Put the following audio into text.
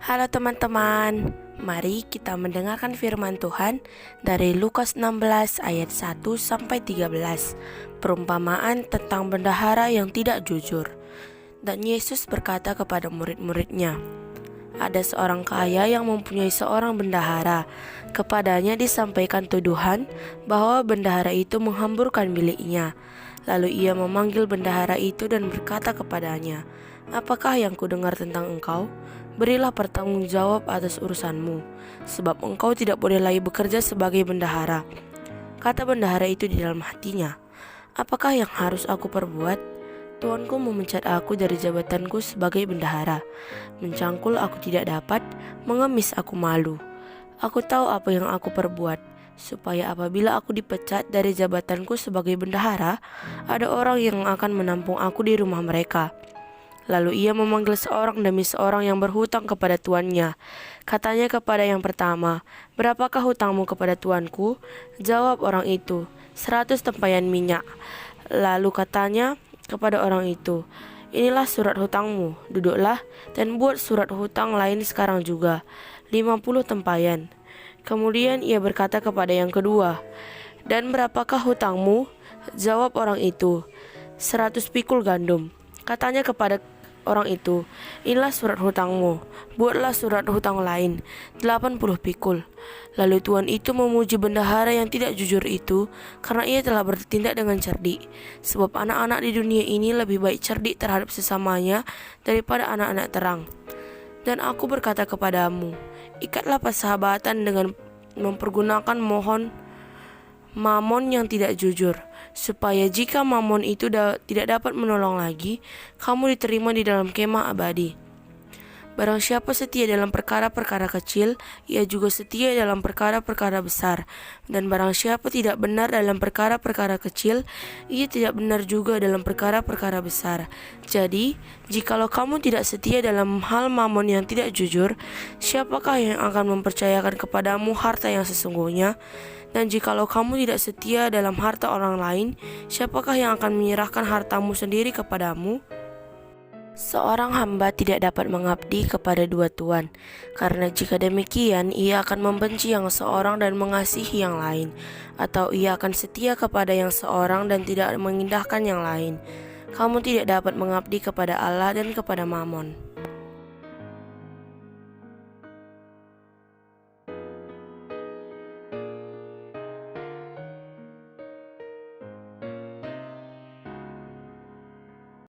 Halo teman-teman, mari kita mendengarkan firman Tuhan dari Lukas 16 ayat 1-13, perumpamaan tentang bendahara yang tidak jujur. Dan Yesus berkata kepada murid-muridnya, ada seorang kaya yang mempunyai seorang bendahara. Kepadanya disampaikan tuduhan bahwa bendahara itu menghamburkan miliknya. Lalu ia memanggil bendahara itu dan berkata kepadanya, apakah yang kudengar tentang engkau? Berilah pertanggungjawab atas urusanmu, sebab engkau tidak boleh lagi bekerja sebagai bendahara. Kata bendahara itu di dalam hatinya, apakah yang harus aku perbuat? Tuanku memecat aku dari jabatanku sebagai bendahara. Mencangkul aku tidak dapat, mengemis aku malu. Aku tahu apa yang aku perbuat, supaya apabila aku dipecat dari jabatanku sebagai bendahara, ada orang yang akan menampung aku di rumah mereka. Lalu ia memanggil seorang demi seorang yang berhutang kepada tuannya. Katanya kepada yang pertama, berapakah hutangmu kepada tuanku? Jawab orang itu, 100 tempayan minyak. Lalu katanya kepada orang itu, inilah surat hutangmu, duduklah dan buat surat hutang lain sekarang juga, 50 tempayan. Kemudian ia berkata kepada yang kedua, dan berapakah hutangmu? Jawab orang itu, 100 pikul gandum. Katanya kepada orang itu, inilah surat hutangmu, buatlah surat hutang lain, 80 pikul. Lalu tuan itu memuji bendahara yang tidak jujur itu, karena ia telah bertindak dengan cerdik. Sebab anak-anak di dunia ini lebih baik cerdik terhadap sesamanya daripada anak-anak terang. Dan aku berkata kepadamu, ikatlah persahabatan dengan mempergunakan mamon yang tidak jujur, supaya jika mamon itu tidak dapat menolong lagi, kamu diterima di dalam kemah abadi. Barang siapa setia dalam perkara-perkara kecil, ia juga setia dalam perkara-perkara besar. Dan barang siapa tidak benar dalam perkara-perkara kecil, ia tidak benar juga dalam perkara-perkara besar. Jadi, jikalau kamu tidak setia dalam hal mamon yang tidak jujur, siapakah yang akan mempercayakan kepadamu harta yang sesungguhnya? Dan jikalau kamu tidak setia dalam harta orang lain, siapakah yang akan menyerahkan hartamu sendiri kepadamu? Seorang hamba tidak dapat mengabdi kepada dua tuan, karena jika demikian ia akan membenci yang seorang dan mengasihi yang lain, atau ia akan setia kepada yang seorang dan tidak mengindahkan yang lain. Kamu tidak dapat mengabdi kepada Allah dan kepada Mamon.